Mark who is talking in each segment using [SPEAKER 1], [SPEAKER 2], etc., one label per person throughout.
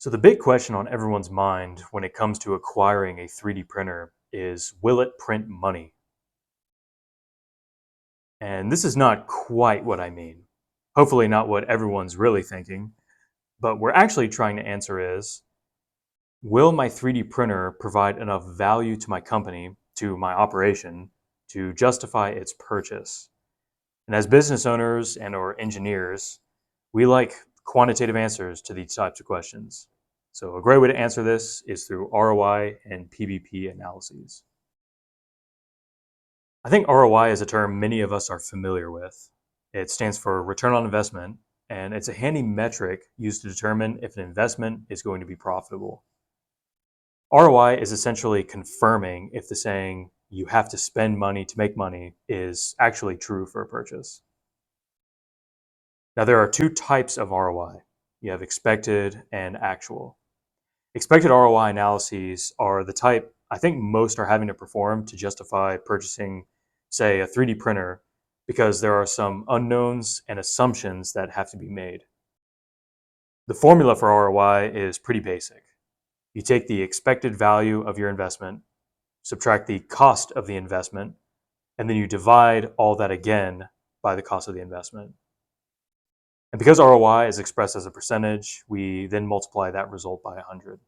[SPEAKER 1] So the big question on everyone's mind when it comes to acquiring a 3D printer is, will it print money? And this is not quite what I mean. Hopefully not what everyone's really thinking, but we're actually trying to answer is, will my 3D printer provide enough value to my company, to my operation, to justify its purchase? And as business owners and or engineers, we like quantitative answers to these types of questions. So a great way to answer this is through ROI and PVP analyses. I think ROI is a term many of us are familiar with. It stands for return on investment, and it's a handy metric used to determine if an investment is going to be profitable. ROI is essentially confirming if the saying, you have to spend money to make money, is actually true for a purchase. Now, there are two types of ROI. You have expected and actual. Expected ROI analyses are the type I think most are having to perform to justify purchasing, say, a 3D printer, because there are some unknowns and assumptions that have to be made. The formula for ROI is pretty basic. You take the expected value of your investment, subtract the cost of the investment, and then you divide all that again by the cost of the investment. And because ROI is expressed as a percentage, we then multiply that result by 100.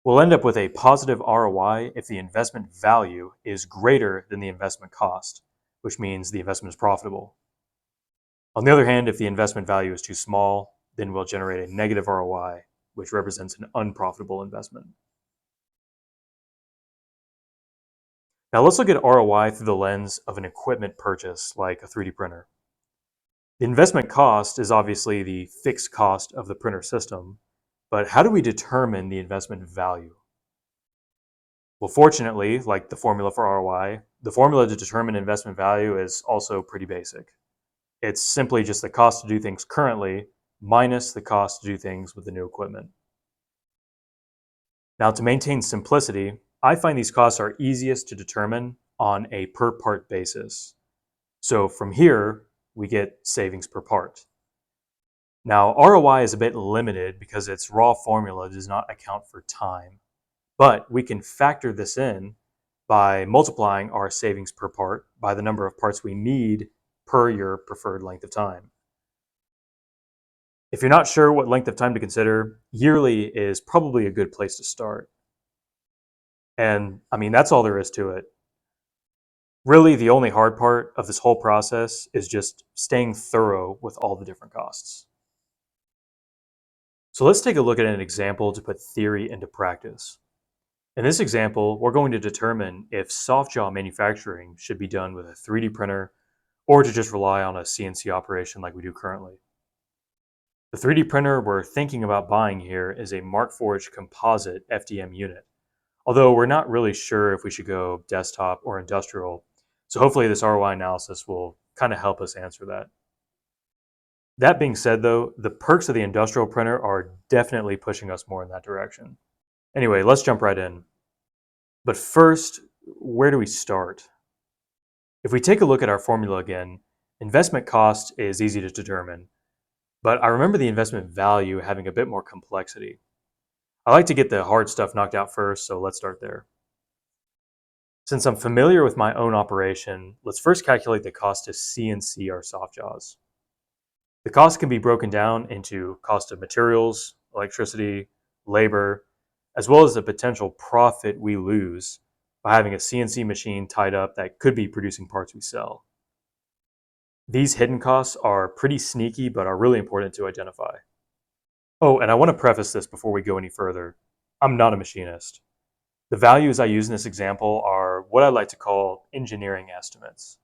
[SPEAKER 1] We'll end up with a positive ROI if the investment value is greater than the investment cost, which means the investment is profitable. On the other hand, if the investment value is too small, then we'll generate a negative ROI, which represents an unprofitable investment. Now let's look at ROI through the lens of an equipment purchase like a 3D printer. The investment cost is obviously the fixed cost of the printer system, but how do we determine the investment value? Well, fortunately, like the formula for ROI, the formula to determine investment value is also pretty basic. It's simply just the cost to do things currently minus the cost to do things with the new equipment. Now, to maintain simplicity, I find these costs are easiest to determine on a per part basis. So from here, we get savings per part. Now, ROI is a bit limited because its raw formula does not account for time, but we can factor this in by multiplying our savings per part by the number of parts we need per your preferred length of time. If you're not sure what length of time to consider, yearly is probably a good place to start. And I mean, that's all there is to it. Really, the only hard part of this whole process is just staying thorough with all the different costs. So let's take a look at an example to put theory into practice. In this example, we're going to determine if softjaw manufacturing should be done with a 3D printer or to just rely on a CNC operation like we do currently. The 3D printer we're thinking about buying here is a Markforged composite FDM unit, although we're not really sure if we should go desktop or industrial. So hopefully this ROI analysis will kind of help us answer that. That being said though, the perks of the industrial printer are definitely pushing us more in that direction. Anyway, let's jump right in. But first, where do we start? If we take a look at our formula again, investment cost is easy to determine, but I remember the investment value having a bit more complexity. I like to get the hard stuff knocked out first, so let's start there. Since I'm familiar with my own operation, let's first calculate the cost to CNC our soft jaws. The cost can be broken down into cost of materials, electricity, labor, as well as the potential profit we lose by having a CNC machine tied up that could be producing parts we sell. These hidden costs are pretty sneaky, but are really important to identify. Oh, and I want to preface this before we go any further. I'm not a machinist. The values I use in this example are what I like to call engineering estimates.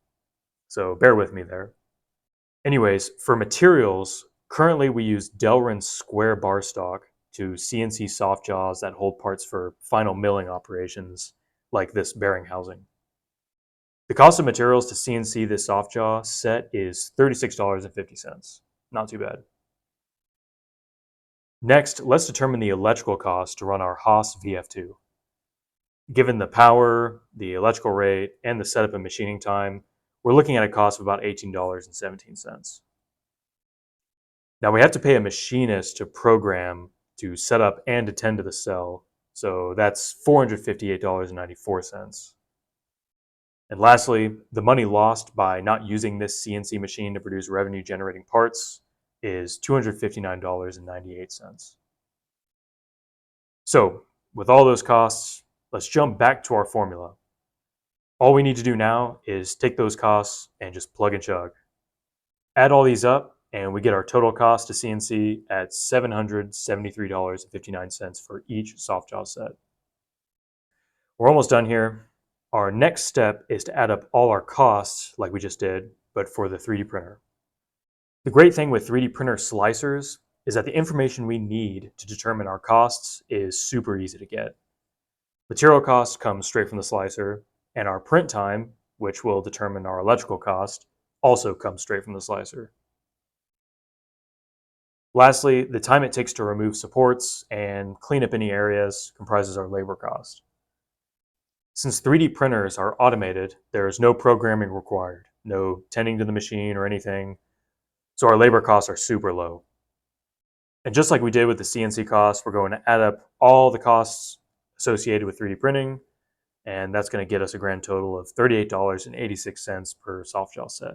[SPEAKER 1] So bear with me there. Anyways, for materials, currently we use Delrin square bar stock to CNC soft jaws that hold parts for final milling operations, like this bearing housing. The cost of materials to CNC this soft jaw set is $36.50. Not too bad. Next, let's determine the electrical cost to run our Haas VF2. Given the power, the electrical rate, and the setup and machining time, we're looking at a cost of about $18.17. Now we have to pay a machinist to program to set up and attend to the cell. So that's $458.94. And lastly, the money lost by not using this CNC machine to produce revenue generating parts is $259.98. So, with all those costs, let's jump back to our formula. All we need to do now is take those costs and just plug and chug. Add all these up, and we get our total cost to CNC at $773.59 for each Softjaw set. We're almost done here. Our next step is to add up all our costs like we just did, but for the 3D printer. The great thing with 3D printer slicers is that the information we need to determine our costs is super easy to get. Material costs come straight from the slicer, and our print time, which will determine our electrical cost, also comes straight from the slicer. Lastly, the time it takes to remove supports and clean up any areas comprises our labor cost. Since 3D printers are automated, there is no programming required, no tending to the machine or anything, so our labor costs are super low. And just like we did with the CNC costs, we're going to add up all the costs associated with 3D printing, and that's going to get us a grand total of $38.86 per Softjaw set.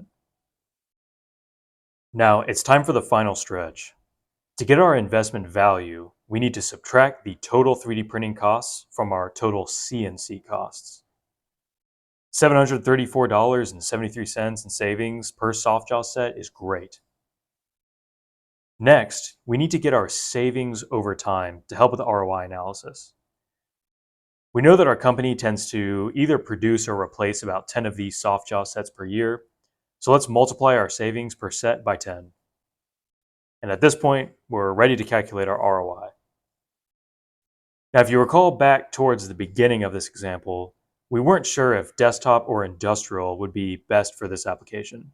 [SPEAKER 1] Now, it's time for the final stretch. To get our investment value, we need to subtract the total 3D printing costs from our total CNC costs. $734.73 in savings per Softjaw set is great. Next, we need to get our savings over time to help with the ROI analysis. We know that our company tends to either produce or replace about 10 of these Softjaw sets per year, so let's multiply our savings per set by 10. And at this point, we're ready to calculate our ROI. Now, if you recall back towards the beginning of this example, we weren't sure if desktop or industrial would be best for this application.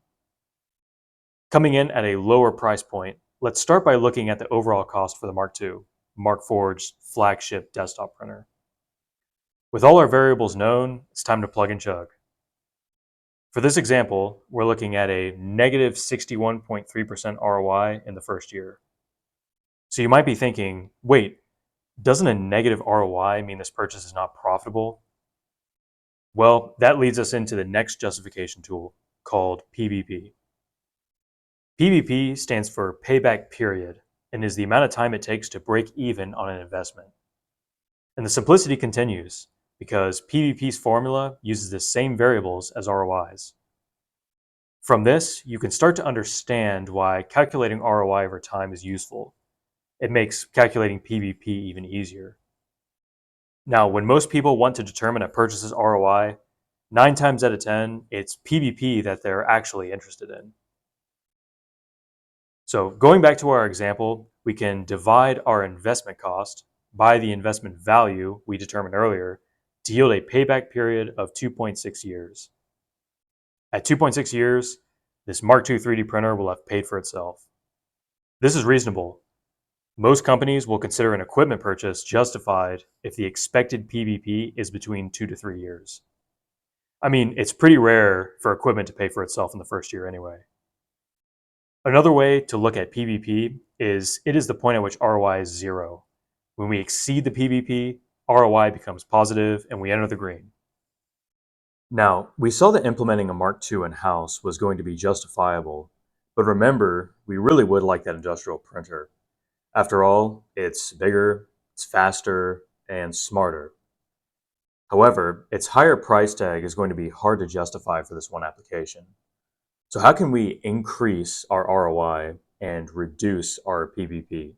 [SPEAKER 1] Coming in at a lower price point, let's start by looking at the overall cost for the Mark II, Markforged's flagship desktop printer. With all our variables known, it's time to plug and chug. For this example, we're looking at a negative 61.3% ROI in the first year. So you might be thinking, wait, doesn't a negative ROI mean this purchase is not profitable? Well, that leads us into the next justification tool called PVP. PVP stands for payback period and is the amount of time it takes to break even on an investment. And the simplicity continues because PVP's formula uses the same variables as ROIs. From this, you can start to understand why calculating ROI over time is useful. It makes calculating PVP even easier. Now, when most people want to determine a purchase's ROI, 9 times out of 10, it's PVP that they're actually interested in. So going back to our example, we can divide our investment cost by the investment value we determined earlier to yield a payback period of 2.6 years. At 2.6 years, this Mark II 3D printer will have paid for itself. This is reasonable. Most companies will consider an equipment purchase justified if the expected PVP is between 2 to 3 years. I mean, it's pretty rare for equipment to pay for itself in the first year anyway. Another way to look at PVP is it is the point at which ROI is 0. When we exceed the PVP, ROI becomes positive and we enter the green. Now, we saw that implementing a Mark II in-house was going to be justifiable, but remember, we really would like that industrial printer. After all, it's bigger, it's faster, and smarter. However, its higher price tag is going to be hard to justify for this one application. So how can we increase our ROI and reduce our PVP?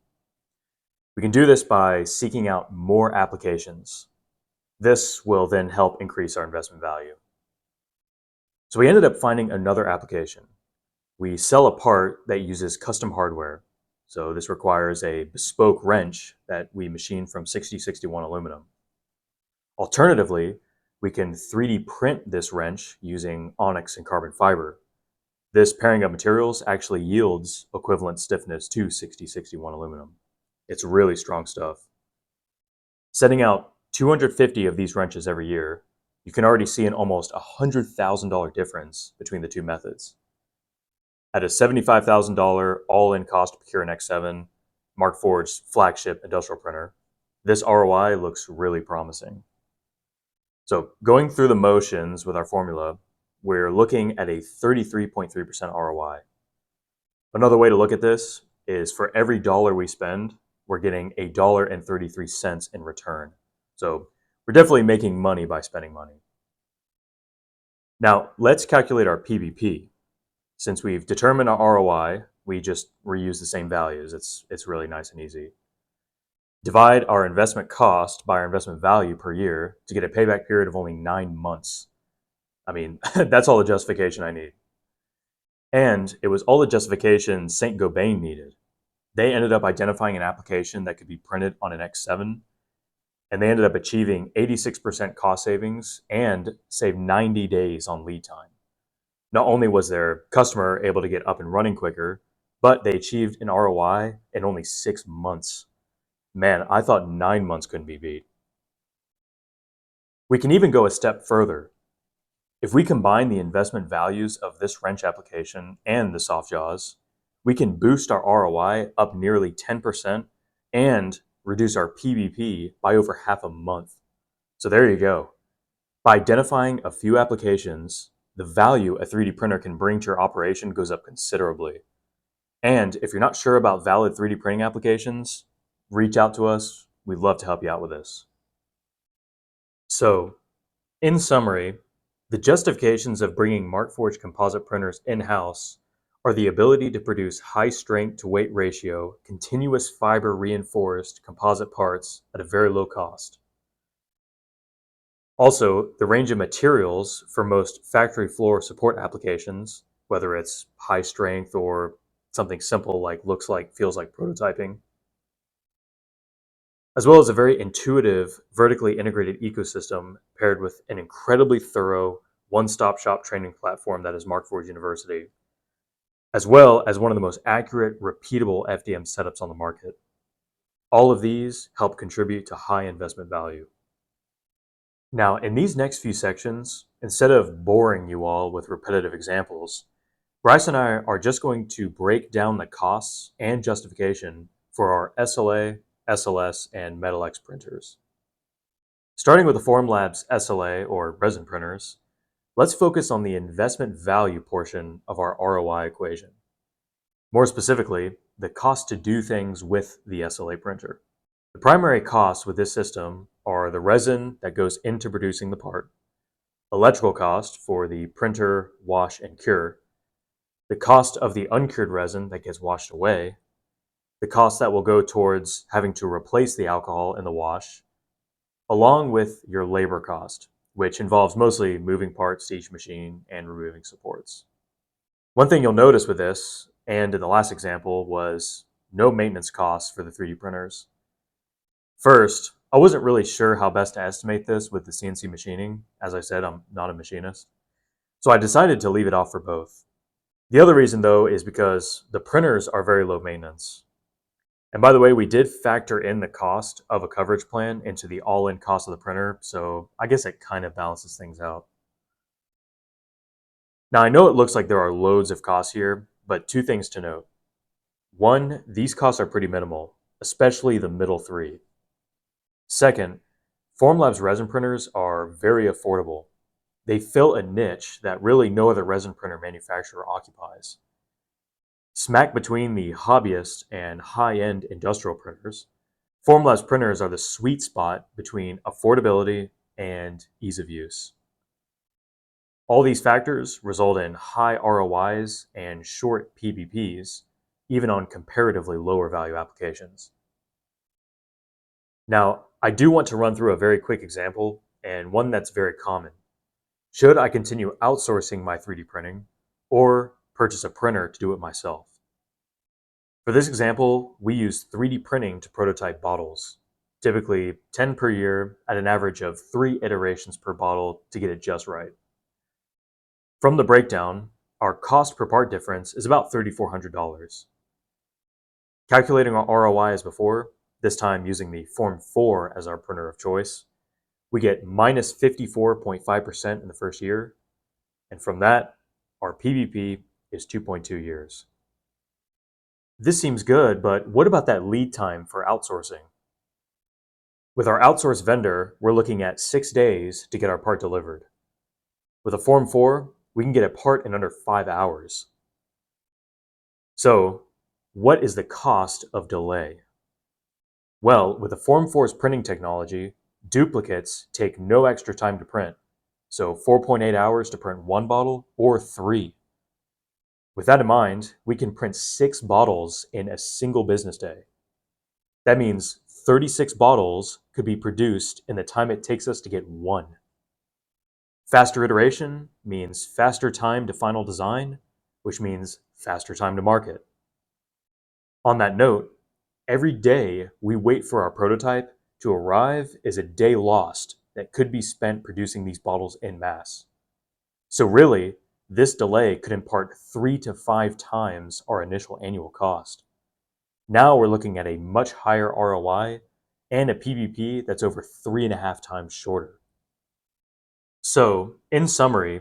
[SPEAKER 1] We can do this by seeking out more applications. This will then help increase our investment value. So we ended up finding another application. We sell a part that uses custom hardware. So this requires a bespoke wrench that we machine from 6061 aluminum. Alternatively, we can 3D print this wrench using onyx and carbon fiber. This pairing of materials actually yields equivalent stiffness to 6061 aluminum. It's really strong stuff. Setting out 250 of these wrenches every year, you can already see an almost $100,000 difference between the two methods. at a $75,000 all-in cost to procure an X7 Markforged flagship industrial printer, this ROI looks really promising. So going through the motions with our formula, we're looking at a 33.3% ROI. Another way to look at this is for every dollar we spend, we're getting $1.33 in return. So we're definitely making money by spending money. Now let's calculate our PVP. Since we've determined our ROI, we just reuse the same values. It's really nice and easy. Divide our investment cost by our investment value per year to get a payback period of only 9 months. I mean, that's all the justification I need. And it was all the justification Saint-Gobain needed. They ended up identifying an application that could be printed on an X7, and they ended up achieving 86% cost savings and saved 90 days on lead time. Not only was their customer able to get up and running quicker, but they achieved an ROI in only 6 months. Man, I thought 9 months couldn't be beat. We can even go a step further. If we combine the investment values of this wrench application and the SoftJaws, we can boost our ROI up nearly 10% and reduce our PVP by over half a month. So there you go. By identifying a few applications, the value a 3D printer can bring to your operation goes up considerably. And if you're not sure about valid 3D printing applications, reach out to us. We'd love to help you out with this. So, in summary, the justifications of bringing Markforged composite printers in-house are the ability to produce high strength to weight ratio, continuous fiber reinforced composite parts at a very low cost. Also, the range of materials for most factory floor support applications, whether it's high strength or something simple like looks like, feels like prototyping, as well as a very intuitive, vertically integrated ecosystem paired with an incredibly thorough, one-stop shop training platform that is Markforged University, as well as one of the most accurate, repeatable FDM setups on the market. All of these help contribute to high investment value. Now, in these next few sections, instead of boring you all with repetitive examples, Bryce and I are just going to break down the costs and justification for our SLA, SLS, and MetalX printers. Starting with the Formlabs SLA, or resin printers, let's focus on the investment value portion of our ROI equation. More specifically, the cost to do things with the SLA printer. The primary costs with this system are the resin that goes into producing the part, electrical cost for the printer, wash, and cure, the cost of the uncured resin that gets washed away, the cost that will go towards having to replace the alcohol in the wash, along with your labor cost, which involves mostly moving parts to each machine and removing supports. One thing you'll notice with this, and in the last example, was no maintenance costs for the 3D printers. First, I wasn't really sure how best to estimate this with the CNC machining. As I said, I'm not a machinist. So I decided to leave it off for both. The other reason, though, is because the printers are very low maintenance. And by the way, we did factor in the cost of a coverage plan into the all-in cost of the printer, so I guess it kind of balances things out. Now, I know it looks like there are loads of costs here, but two things to note. One, these costs are pretty minimal, especially the middle three. Second, Formlabs resin printers are very affordable. They fill a niche that really no other resin printer manufacturer occupies. Smack between the hobbyist and high-end industrial printers, Formlabs printers are the sweet spot between affordability and ease of use. All these factors result in high ROIs and short PVPs, even on comparatively lower value applications. Now, I do want to run through a very quick example, and one that's very common. Should I continue outsourcing my 3D printing or purchase a printer to do it myself? For this example, we use 3D printing to prototype bottles, typically 10 per year at an average of 3 iterations per bottle to get it just right. From the breakdown, our cost per part difference is about $3,400. Calculating our ROI as before, this time using the Form 4 as our printer of choice, we get minus 54.5% in the first year, and from that, our PVP is 2.2 years. This seems good, but what about that lead time for outsourcing? With our outsourced vendor, we're looking at 6 days to get our part delivered. With a Form 4, we can get a part in under 5 hours. So, what is the cost of delay? Well, with the Form 4's printing technology, duplicates take no extra time to print. So 4.8 hours to print 1 bottle or 3. With that in mind, we can print 6 bottles in a single business day. That means 36 bottles could be produced in the time it takes us to get 1. Faster iteration means faster time to final design, which means faster time to market. On that note, every day we wait for our prototype to arrive is a day lost that could be spent producing these bottles en masse. So really, this delay could impart 3 to 5 times our initial annual cost. Now we're looking at a much higher ROI and a PVP that's over 3.5 times shorter. So, in summary,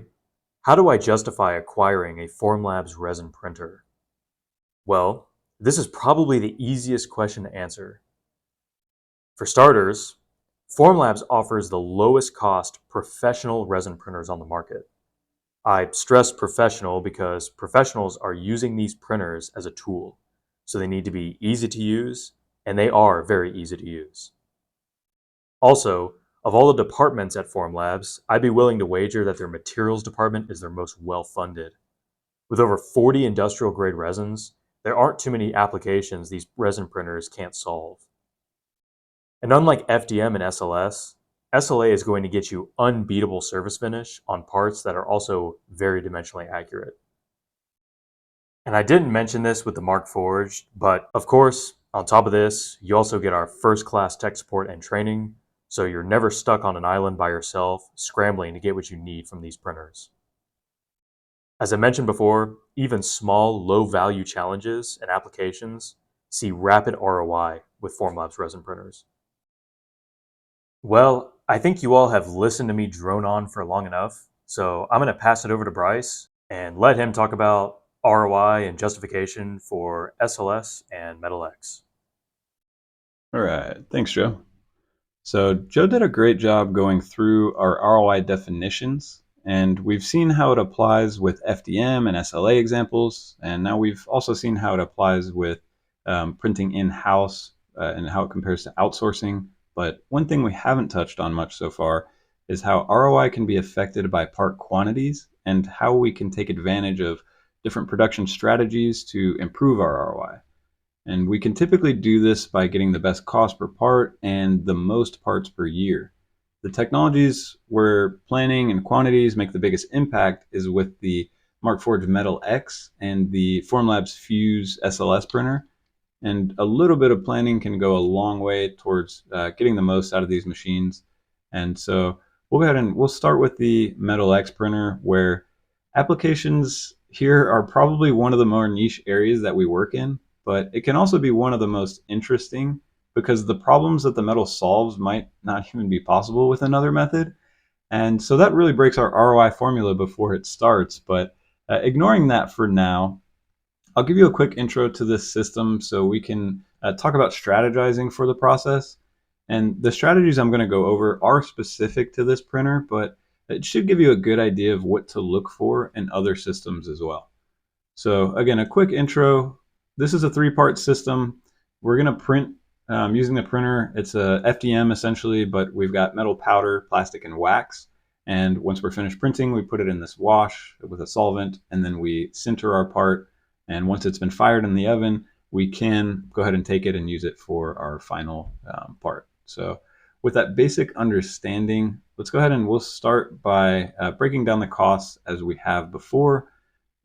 [SPEAKER 1] how do I justify acquiring a Formlabs resin printer? Well, this is probably the easiest question to answer. For starters, Formlabs offers the lowest cost professional resin printers on the market. I stress professional because professionals are using these printers as a tool, so they need to be easy to use, and they are very easy to use. Also, of all the departments at Formlabs, I'd be willing to wager that their materials department is their most well-funded. With over 40 industrial-grade resins, there aren't too many applications these resin printers can't solve. And unlike FDM and SLS, SLA is going to get you unbeatable surface finish on parts that are also very dimensionally accurate. And I didn't mention this with the Mark Forged, but of course, on top of this, you also get our first-class tech support and training, so you're never stuck on an island by yourself, scrambling to get what you need from these printers. As I mentioned before, even small, low-value challenges and applications see rapid ROI with Formlabs resin printers. Well, I think you all have listened to me drone on for long enough, so I'm going to pass it over to Bryce and let him talk about ROI and justification for SLS and Metal X.
[SPEAKER 2] All right, thanks, Joe. So Joe did a great job going through our ROI definitions, and we've seen how it applies with FDM and SLA examples, and now we've also seen how it applies with printing in-house and how it compares to outsourcing. But one thing we haven't touched on much so far is how ROI can be affected by part quantities and how we can take advantage of different production strategies to improve our ROI. And we can typically do this by getting the best cost per part and the most parts per year. The technologies where planning and quantities make the biggest impact is with the Markforged Metal X and the Formlabs Fuse SLS printer. And a little bit of planning can go a long way towards getting the most out of these machines. And so we'll go ahead and we'll start with the Metal X printer, where applications here are probably one of the more niche areas that we work in, but it can also be one of the most interesting because the problems that the metal solves might not even be possible with another method. And so that really breaks our ROI formula before it starts. But ignoring that for now, I'll give you a quick intro to this system so we can talk about strategizing for the process. And the strategies I'm going to go over are specific to this printer, but it should give you a good idea of what to look for in other systems as well. So again, a quick intro. This is a 3-part system. We're going to print using the printer. It's a FDM essentially, but we've got metal powder, plastic, and wax. And once we're finished printing, we put it in this wash with a solvent, and then we sinter our part. And once it's been fired in the oven, we can go ahead and take it and use it for our final part. So with that basic understanding, let's go ahead and we'll start by breaking down the costs as we have before.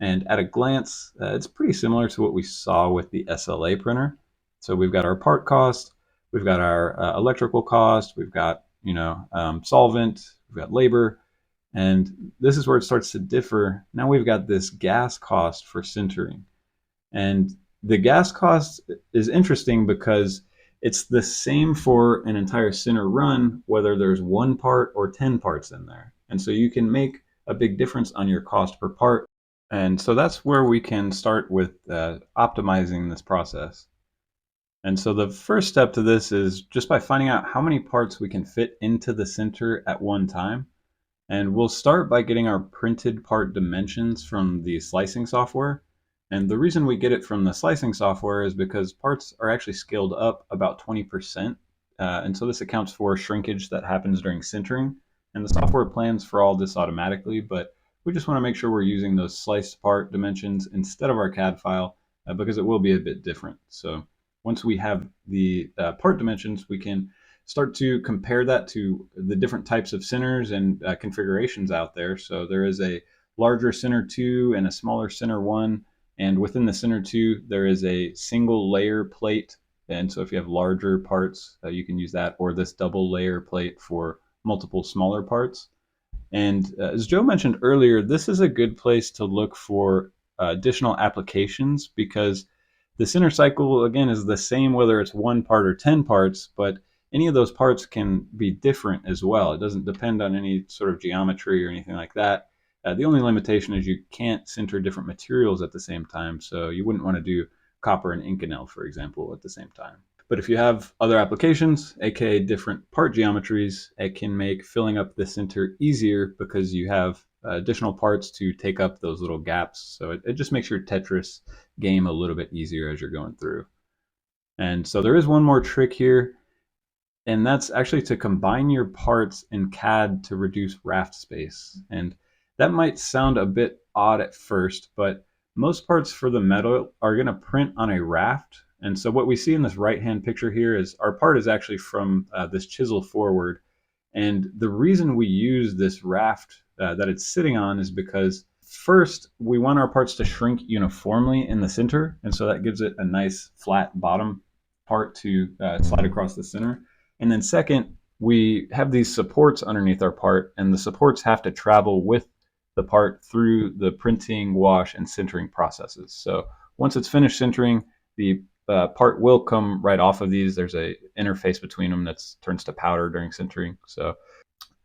[SPEAKER 2] And at a glance, it's pretty similar to what we saw with the SLA printer. So we've got our part cost, we've got our electrical cost, we've got solvent, we've got labor, and this is where it starts to differ. Now we've got this gas cost for sintering. And the gas cost is interesting because it's the same for an entire sinter run, whether there's 1 part or 10 parts in there. And so you can make a big difference on your cost per part And so that's where we can start with optimizing this process. And so the first step to this is just by finding out how many parts we can fit into the sinter at one time. And we'll start by getting our printed part dimensions from the slicing software. And the reason we get it from the slicing software is because parts are actually scaled up about 20%. And so this accounts for shrinkage that happens during sintering. And the software plans for all this automatically, but we just want to make sure we're using those sliced part dimensions instead of our CAD file because it will be a bit different. So once we have the part dimensions, we can start to compare that to the different types of sinters and configurations out there. So there is a larger sinter 2 and a smaller sinter 1. And within the sinter 2, there is a single layer plate. And so if you have larger parts, you can use that, or this double layer plate for multiple smaller parts. And as Joe mentioned earlier, this is a good place to look for additional applications because the sinter cycle, again, is the same whether it's one part or 10 parts, but any of those parts can be different as well. It doesn't depend on any sort of geometry or anything like that. The only limitation is you can't sinter different materials at the same time. So you wouldn't want to do copper and Inconel, for example, at the same time. But if you have other applications, aka different part geometries, it can make filling up the sinter easier because you have additional parts to take up those little gaps. So it just makes your Tetris game a little bit easier as you're going through. And so there is one more trick here, and that's actually to combine your parts in CAD to reduce raft space. And that might sound a bit odd at first, but most parts for the metal are going to print on a raft. And so what we see in this right-hand picture here is our part is actually from this chisel forward. And the reason we use this raft that it's sitting on is because first, we want our parts to shrink uniformly in the sinter. And so that gives it a nice flat bottom part to slide across the center. And then second, we have these supports underneath our part, and the supports have to travel with the part through the printing, wash, and sintering processes. So once it's finished sintering, the part will come right off of these. There's a interface between them that turns to powder during sintering. So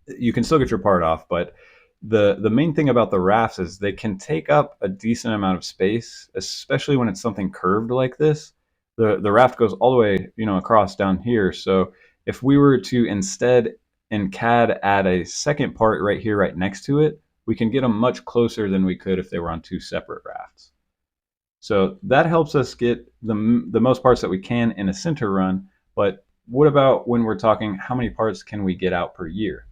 [SPEAKER 2] you can still get your part off, but the main thing about the rafts is they can take up a decent amount of space, especially when it's something curved like this. The raft goes all the way, across down here. So if we were to instead in CAD add a second part right here, right next to it, we can get them much closer than we could if they were on two separate rafts. So that helps us get the most parts that we can in a sinter run. But what about when we're talking how many parts can we get out per year?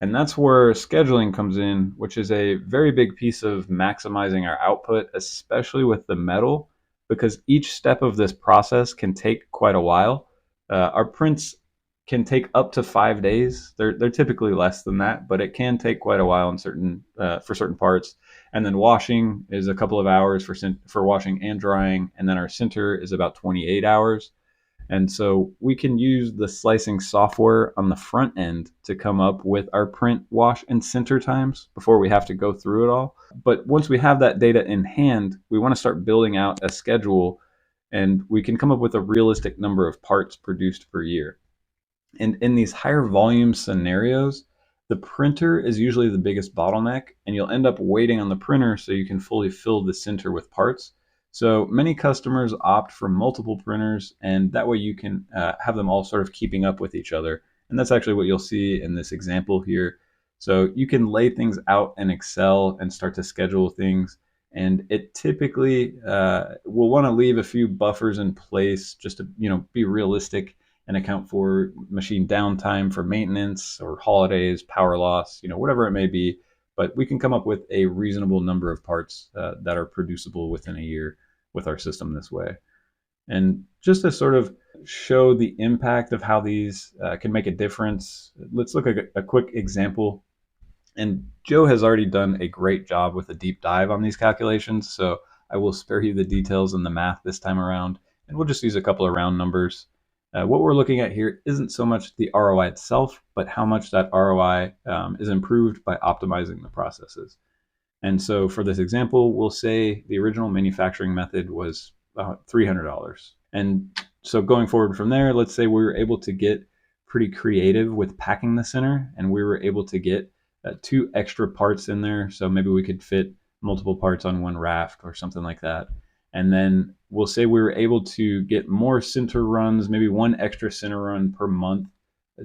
[SPEAKER 2] And that's where scheduling comes in, which is a very big piece of maximizing our output, especially with the metal, because each step of this process can take quite a while. Our prints can take up to 5 days. They're typically less than that, but it can take quite a while in for certain parts. And then washing is a couple of hours for washing and drying, and then our sinter is about 28 hours. And so we can use the slicing software on the front end to come up with our print, wash, and sinter times before we have to go through it all. But once we have that data in hand, we want to start building out a schedule, and we can come up with a realistic number of parts produced per year. And in these higher volume scenarios, the printer is usually the biggest bottleneck, and you'll end up waiting on the printer so you can fully fill the sinter with parts. So many customers opt for multiple printers, and that way you can have them all sort of keeping up with each other. And that's actually what you'll see in this example here. So you can lay things out in Excel and start to schedule things. And it typically will want to leave a few buffers in place just to be realistic and account for machine downtime for maintenance or holidays, power loss, whatever it may be. But we can come up with a reasonable number of parts that are producible within a year with our system this way. And just to sort of show the impact of how these can make a difference, let's look at a quick example. And Joe has already done a great job with a deep dive on these calculations, so I will spare you the details and the math this time around, and we'll just use a couple of round numbers. What we're looking at here isn't so much the ROI itself, but how much that ROI is improved by optimizing the processes. And so for this example, we'll say the original manufacturing method was $300. And so going forward from there, let's say we were able to get pretty creative with packing the sinter, and we were able to get 2 extra parts in there. So maybe we could fit multiple parts on one raft or something like that. And then we'll say we were able to get more sinter runs, maybe one extra sinter run per month,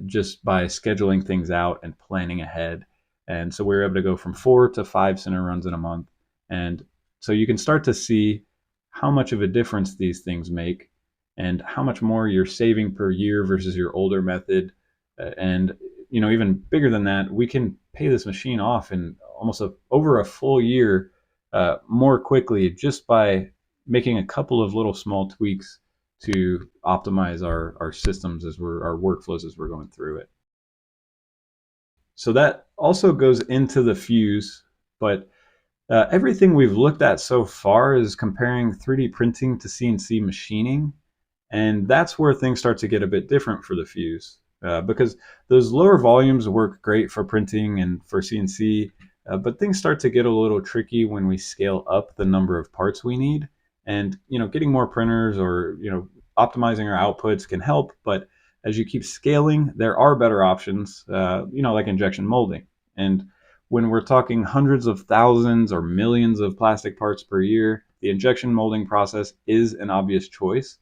[SPEAKER 2] just by scheduling things out and planning ahead. And so we were able to go from 4 to 5 sinter runs in a month. And so you can start to see how much of a difference these things make and how much more you're saving per year versus your older method. And even bigger than that, we can pay this machine off in almost over a full year more quickly just by making a couple of little small tweaks to optimize our systems our workflows as we're going through it. So that also goes into the fuse, but everything we've looked at so far is comparing 3D printing to CNC machining, and that's where things start to get a bit different for the fuse, because those lower volumes work great for printing and for CNC, but things start to get a little tricky when we scale up the number of parts we need. And getting more printers or optimizing our outputs can help, but as you keep scaling, there are better options, like injection molding. And when we're talking hundreds of thousands or millions of plastic parts per year, the injection molding process is an obvious choice.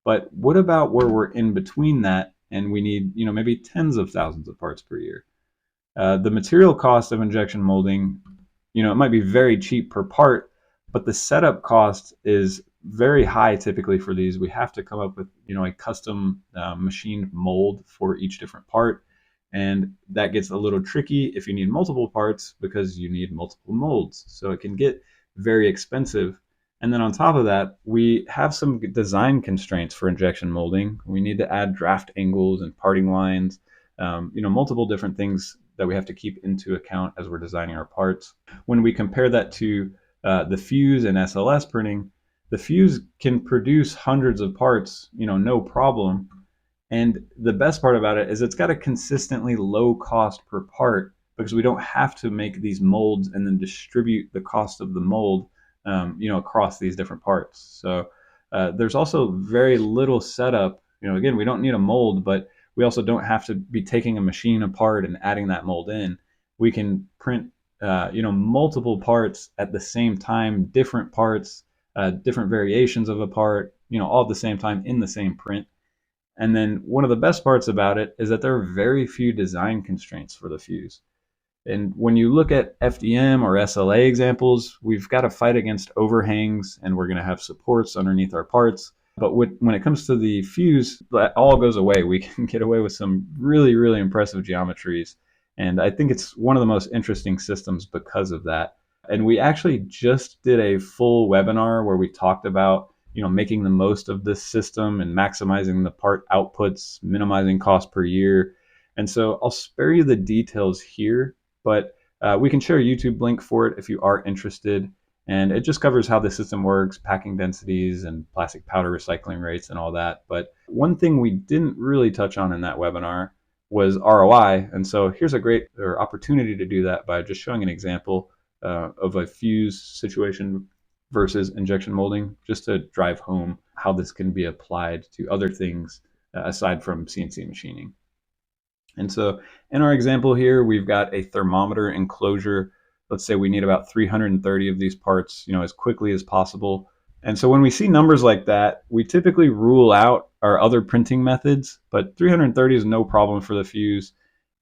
[SPEAKER 2] But what about where we're in between that and we need, maybe tens of thousands of parts per year? The material cost of injection molding, it might be very cheap per part, but the setup cost is very high typically for these. We have to come up with, a custom machined mold for each different part. And that gets a little tricky if you need multiple parts because you need multiple molds. So it can get very expensive. And then on top of that, we have some design constraints for injection molding. We need to add draft angles and parting lines, multiple different things that we have to keep into account as we're designing our parts. When we compare that to the fuse and SLS printing, the fuse can produce hundreds of parts, no problem. And the best part about it is it's got a consistently low cost per part because we don't have to make these molds and then distribute the cost of the mold, across these different parts. So there's also very little setup. Again, we don't need a mold, but we also don't have to be taking a machine apart and adding that mold in. We can print, multiple parts at the same time, different parts, different variations of a part, all at the same time in the same print. And then one of the best parts about it is that there are very few design constraints for the fuse. And when you look at FDM or SLA examples, we've got to fight against overhangs and we're going to have supports underneath our parts. But when it comes to the fuse, that all goes away. We can get away with some really, really impressive geometries. And I think it's one of the most interesting systems because of that. And we actually just did a full webinar where we talked about making the most of this system and maximizing the part outputs, minimizing cost per year. And so I'll spare you the details here, but we can share a YouTube link for it if you are interested. And it just covers how the system works, packing densities and plastic powder recycling rates and all that. But one thing we didn't really touch on in that webinar was ROI. And so here's a great opportunity to do that by just showing an example of a fuse situation versus injection molding, just to drive home how this can be applied to other things aside from CNC machining. And so in our example here, we've got a thermometer enclosure. Let's say we need about 330 of these parts, as quickly as possible. And so when we see numbers like that, we typically rule out our other printing methods, but 330 is no problem for the fuse.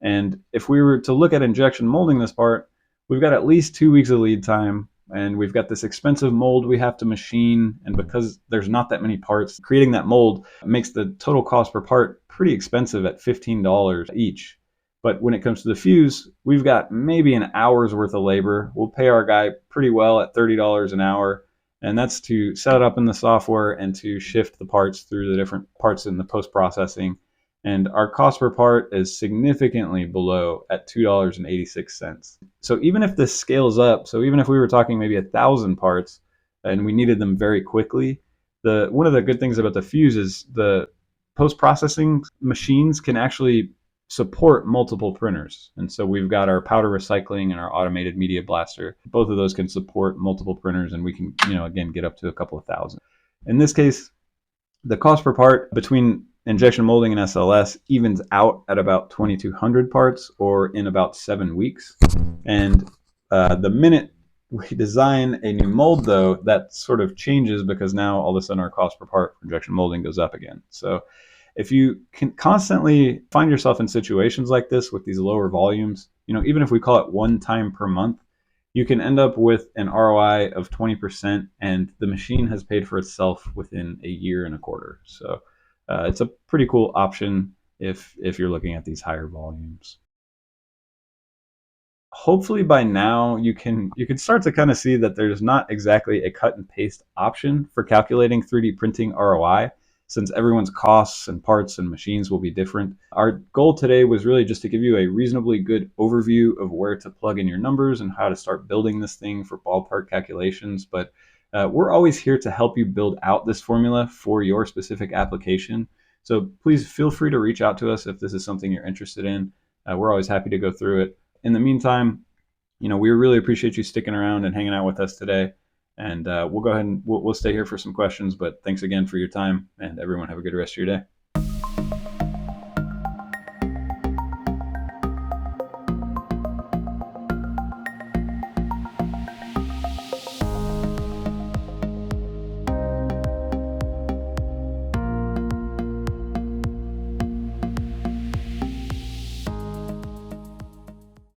[SPEAKER 2] And if we were to look at injection molding this part, we've got at least 2 weeks of lead time. And we've got this expensive mold we have to machine. And because there's not that many parts, creating that mold makes the total cost per part pretty expensive at $15 each. But when it comes to the fuse, we've got maybe an hour's worth of labor. We'll pay our guy pretty well at $30 an hour. And that's to set it up in the software and to shift the parts through the different parts in the post-processing. And our cost per part is significantly below at $2.86. So even if this scales up, so even if we were talking maybe 1,000 parts and we needed them very quickly, one of the good things about the fuse is the post-processing machines can actually support multiple printers. And so we've got our powder recycling and our automated media blaster. Both of those can support multiple printers, and we can, again, get up to a couple of thousand. In this case, the cost per part between injection molding and SLS evens out at about 2,200 parts or in about 7 weeks. And the minute we design a new mold, though, that sort of changes because now all of a sudden our cost per part for injection molding goes up again. So if you can constantly find yourself in situations like this with these lower volumes, even if we call it one time per month, you can end up with an ROI of 20%, and the machine has paid for itself within a year and a quarter. So it's a pretty cool option if you're looking at these higher volumes. Hopefully by now you can start to kind of see that there's not exactly a cut and paste option for calculating 3D printing ROI, since everyone's costs and parts and machines will be different. Our goal today was really just to give you a reasonably good overview of where to plug in your numbers and how to start building this thing for ballpark calculations. But we're always here to help you build out this formula for your specific application. So please feel free to reach out to us if this is something you're interested in. We're always happy to go through it. In the meantime, we really appreciate you sticking around and hanging out with us today. And we'll go ahead and we'll stay here for some questions. But thanks again for your time, and everyone have a good rest of your day.